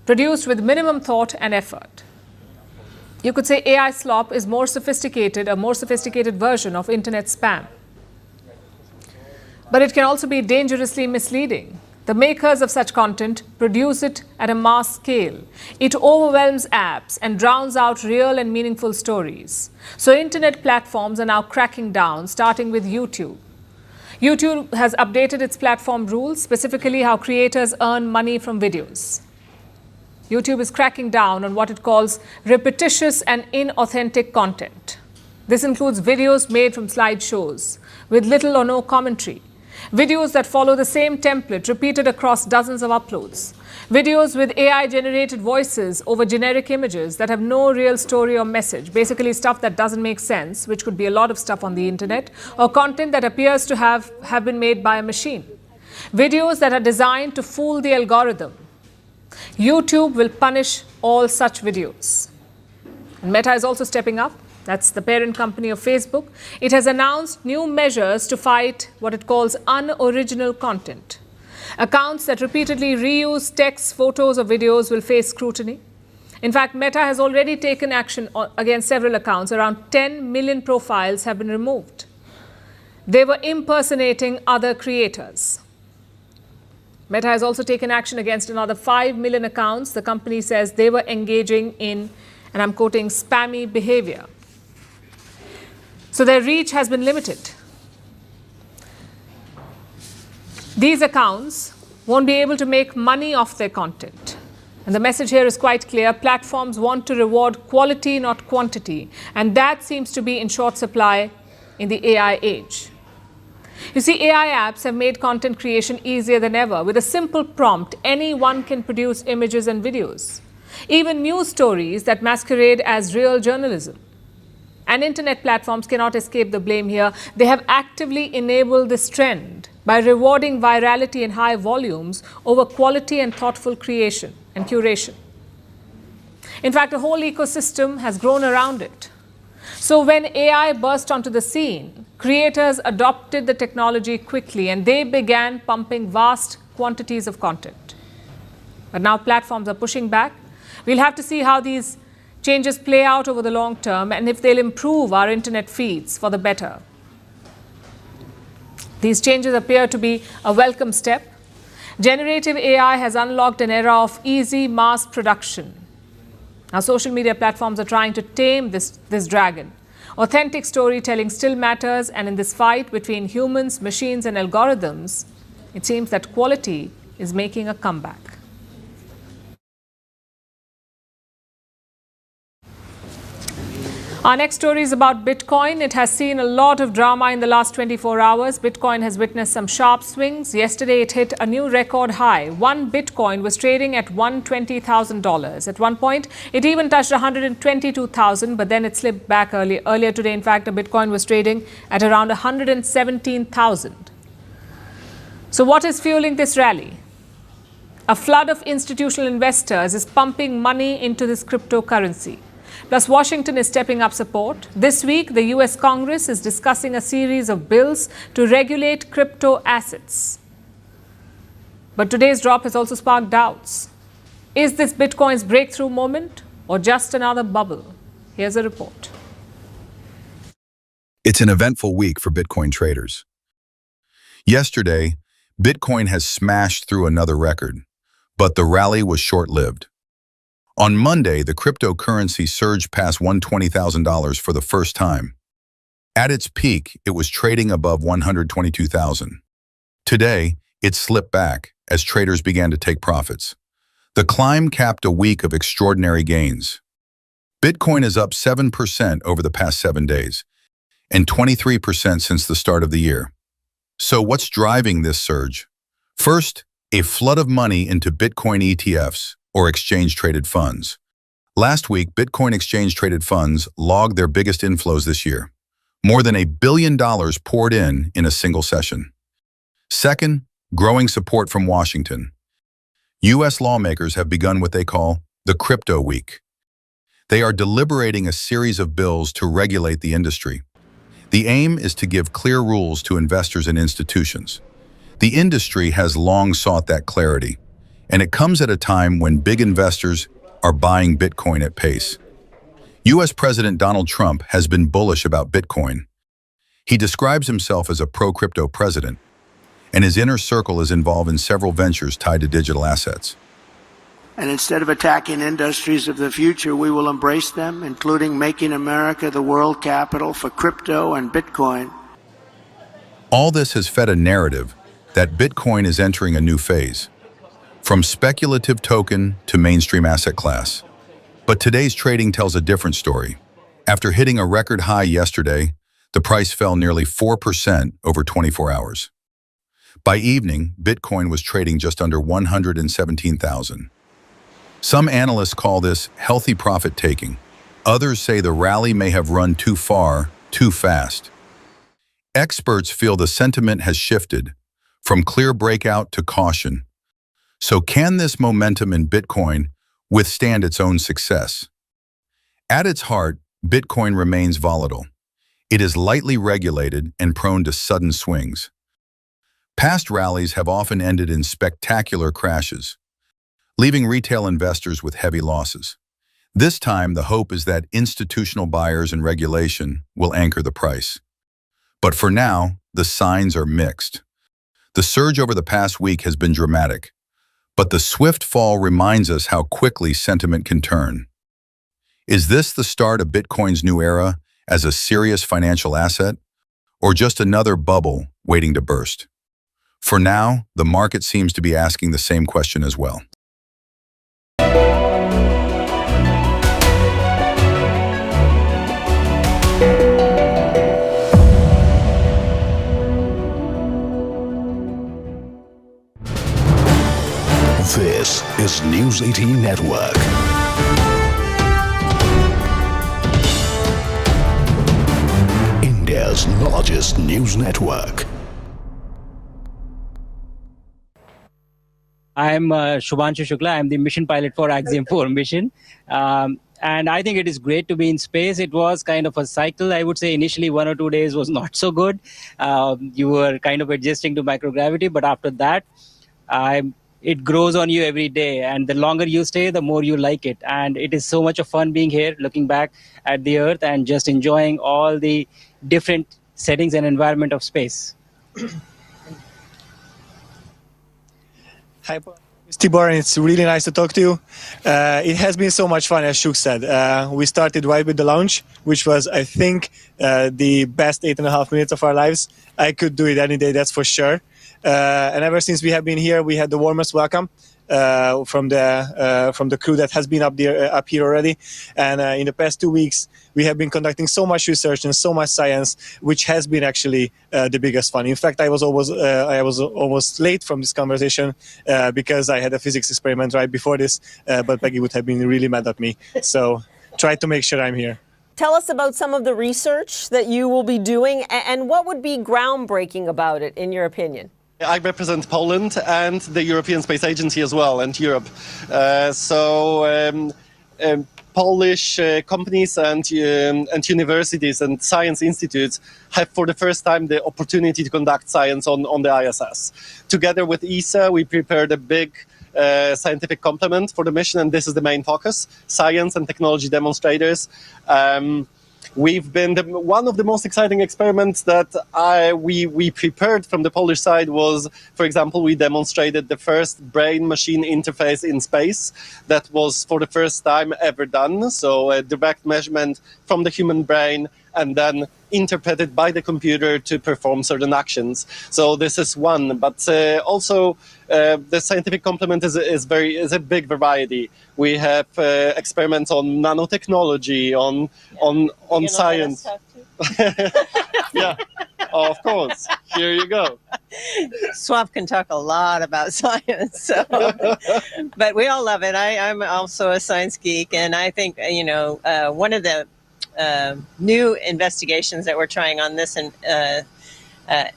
S1: produced with minimum thought and effort. You could say AI slop is a more sophisticated version of internet spam. But it can also be dangerously misleading. The makers of such content produce it at a mass scale. It overwhelms apps and drowns out real and meaningful stories. So internet platforms are now cracking down, starting with YouTube. YouTube has updated its platform rules, specifically how creators earn money from videos. YouTube is cracking down on what it calls repetitious and inauthentic content. This includes videos made from slideshows with little or no commentary, videos that follow the same template repeated across dozens of uploads, videos with AI-generated voices over generic images that have no real story or message, basically stuff that doesn't make sense, which could be a lot of stuff on the internet, or content that appears to have been made by a machine, videos that are designed to fool the algorithm. YouTube will punish all such videos. And Meta is also stepping up. That's the parent company of Facebook. It has announced new measures to fight what it calls unoriginal content. Accounts that repeatedly reuse text, photos, or videos will face scrutiny. In fact, Meta has already taken action against several accounts. Around 10 million profiles have been removed. They were impersonating other creators. Meta has also taken action against another 5 million accounts. The company says they were engaging in, and I'm quoting, spammy behavior. So their reach has been limited. These accounts won't be able to make money off their content. And the message here is quite clear. Platforms want to reward quality, not quantity. And that seems to be in short supply in the AI age. You see, AI apps have made content creation easier than ever. With a simple prompt, anyone can produce images and videos, even news stories that masquerade as real journalism. And internet platforms cannot escape the blame here. They have actively enabled this trend by rewarding virality in high volumes over quality and thoughtful creation and curation. In fact, a whole ecosystem has grown around it. So when AI burst onto the scene, creators adopted the technology quickly and they began pumping vast quantities of content. But now platforms are pushing back. We'll have to see how these changes play out over the long term and if they'll improve our internet feeds for the better. These changes appear to be a welcome step. Generative AI has unlocked an era of easy mass production. Now, social media platforms are trying to tame this dragon. Authentic storytelling still matters, and in this fight between humans, machines, and algorithms, it seems that quality is making a comeback. Our next story is about Bitcoin. It has seen a lot of drama in the last 24 hours. Bitcoin has witnessed some sharp swings. Yesterday, it hit a new record high. One Bitcoin was trading at $120,000. At one point, it even touched $122,000, but then it slipped back earlier today. In fact, a Bitcoin was trading at around $117,000. So what is fueling this rally? A flood of institutional investors is pumping money into this cryptocurrency. Plus, Washington is stepping up support. This week, the U.S. Congress is discussing a series of bills to regulate crypto assets. But today's drop has also sparked doubts. Is this Bitcoin's breakthrough moment or just another bubble? Here's a report.
S19: It's an eventful week for Bitcoin traders. Yesterday, Bitcoin has smashed through another record, but the rally was short-lived. On Monday, the cryptocurrency surged past $120,000 for the first time. At its peak, it was trading above $122,000. Today, it slipped back as traders began to take profits. The climb capped a week of extraordinary gains. Bitcoin is up 7% over the past 7 days and 23% since the start of the year. So what's driving this surge? First, a flood of money into Bitcoin ETFs, or exchange-traded funds. Last week, Bitcoin exchange-traded funds logged their biggest inflows this year. More than $1 billion poured in a single session. Second, growing support from Washington. U.S. lawmakers have begun what they call the Crypto Week. They are deliberating a series of bills to regulate the industry. The aim is to give clear rules to investors and institutions. The industry has long sought that clarity, and it comes at a time when big investors are buying Bitcoin at pace. U.S. President Donald Trump has been bullish about Bitcoin. He describes himself as a pro-crypto president, and his inner circle is involved in several ventures tied to digital assets.
S2: And instead of attacking industries of the future, we will embrace them, including making America the world capital for crypto and Bitcoin.
S19: All this has fed a narrative that Bitcoin is entering a new phase, from speculative token to mainstream asset class. But today's trading tells a different story. After hitting a record high yesterday, the price fell nearly 4% over 24 hours. By evening, Bitcoin was trading just under 117,000. Some analysts call this healthy profit taking. Others say the rally may have run too far, too fast. Experts feel the sentiment has shifted from clear breakout to caution. So can this momentum in Bitcoin withstand its own success? At its heart, Bitcoin remains volatile. It is lightly regulated and prone to sudden swings. Past rallies have often ended in spectacular crashes, leaving retail investors with heavy losses. This time, the hope is that institutional buyers and regulation will anchor the price. But for now, the signs are mixed. The surge over the past week has been dramatic, but the swift fall reminds us how quickly sentiment can turn. Is this the start of Bitcoin's new era as a serious financial asset, or just another bubble waiting to burst? For now, the market seems to be asking the same question as well.
S11: This is News 18 Network. India's largest news network.
S8: I'm Shubhanshu Shukla. I'm the mission pilot for Axiom 4 mission. And I think it is great to be in space. It was kind of a cycle, I would say. Initially, 1 or 2 days was not so good. You were kind of adjusting to microgravity. But after that, it grows on you every day. And the longer you stay, the more you like it. And it is so much of fun being here, looking back at the Earth and just enjoying all the different settings and environment of space.
S12: Hi, Tibor, and it's really nice to talk to you. It has been so much fun, as Shuk said. We started right with the launch, which was, I think, the best 8.5 minutes of our lives. I could do it any day, that's for sure. And ever since we have been here, we had the warmest welcome from the crew that has been up here already. And in the past 2 weeks, we have been conducting so much research and so much science, which has been actually the biggest fun. In fact, I was almost late from this conversation because I had a physics experiment right before this, but Peggy would have been really mad at me. So try to make sure I'm here.
S13: Tell us about some of the research that you will be doing and what would be groundbreaking about it, in your opinion.
S14: I represent Poland and the European Space Agency as well, and Europe. Polish companies and universities and science institutes have for the first time the opportunity to conduct science on the ISS. Together with ESA, we prepared a big scientific complement for the mission, and this is the main focus: science and technology demonstrators. We've been one of the most exciting experiments that we prepared from the Polish side was, for example, we demonstrated the first brain-machine interface in space that was for the first time ever done. So a direct measurement from the human brain and then interpreted by the computer to perform certain actions. So this is one, but also the scientific complement is a big variety. We have experiments on nanotechnology, on science. Yeah, of course. Here you go.
S10: Slop can talk a lot about science, so. But we all love it. I'm also a science geek, and I think one of the new investigations that we're trying on this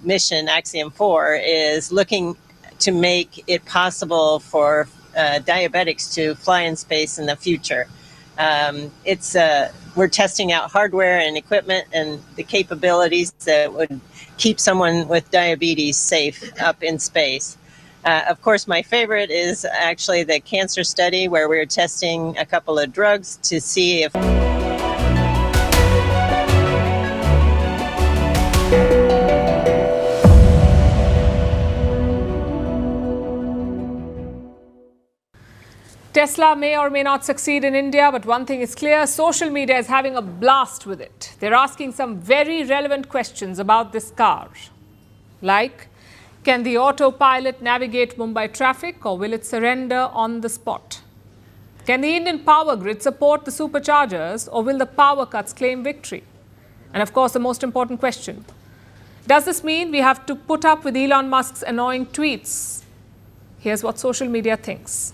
S10: mission, Axiom 4, is looking to make it possible for diabetics to fly in space in the future. We're testing out hardware and equipment and the capabilities that would keep someone with diabetes safe up in space. Of course, my favorite is actually the cancer study where we're testing a couple of drugs to see if...
S1: Tesla may or may not succeed in India, but one thing is clear, social media is having a blast with it. They're asking some very relevant questions about this car. Like, can the autopilot navigate Mumbai traffic or will it surrender on the spot? Can the Indian power grid support the superchargers or will the power cuts claim victory? And of course, the most important question, does this mean we have to put up with Elon Musk's annoying tweets? Here's what social media thinks.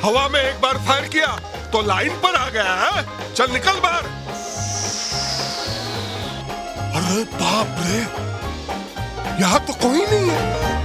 S20: हवा में एक बार fire किया तो line पर आ गया है। चल निकल बाहर। अरे बाप रे, यहाँ तो कोई नहीं है।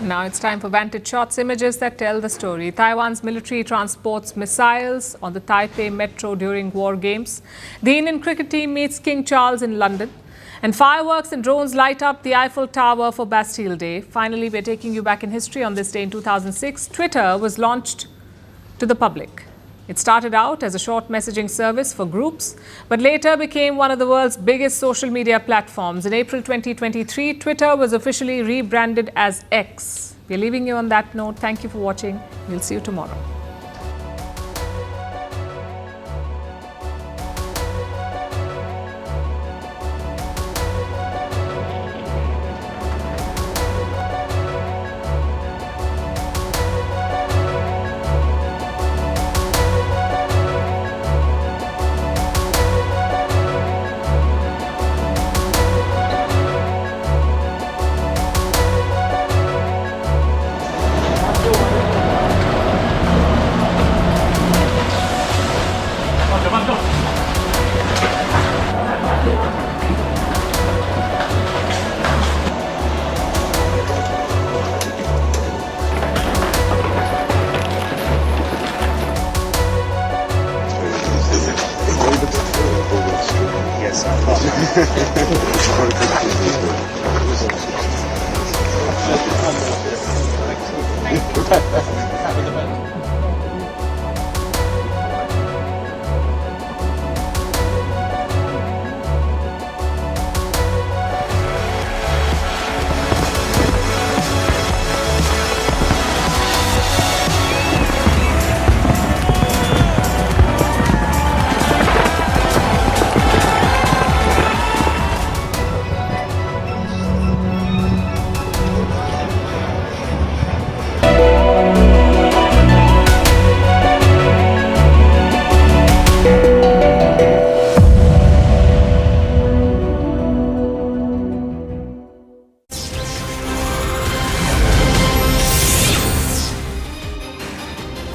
S1: Now it's time for Vantage Shots, images that tell the story. Taiwan's military transports missiles on the Taipei metro during war games. The Indian cricket team meets King Charles in London. And fireworks and drones light up the Eiffel Tower for Bastille Day. Finally, we're taking you back in history. On this day in 2006, Twitter was launched to the public. It started out as a short messaging service for groups, but later became one of the world's biggest social media platforms. In April 2023, Twitter was officially rebranded as X. We're leaving you on that note. Thank you for watching. We'll see you tomorrow.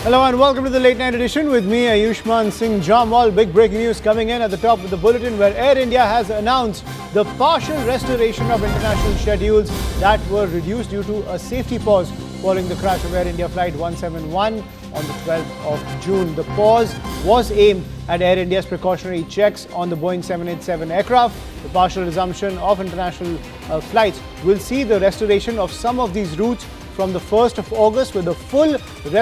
S21: Hello and welcome to the late night edition with me, Ayushman Singh Jamwal. Big breaking news coming in at the top of the bulletin, where Air India has announced the partial restoration of international schedules that were reduced due to a safety pause following the crash of Air India Flight 171 on the 12th of June. The pause was aimed at Air India's precautionary checks on the Boeing 787 aircraft. The partial resumption of international flights will see the restoration of some of these routes from the 1st of August, with the full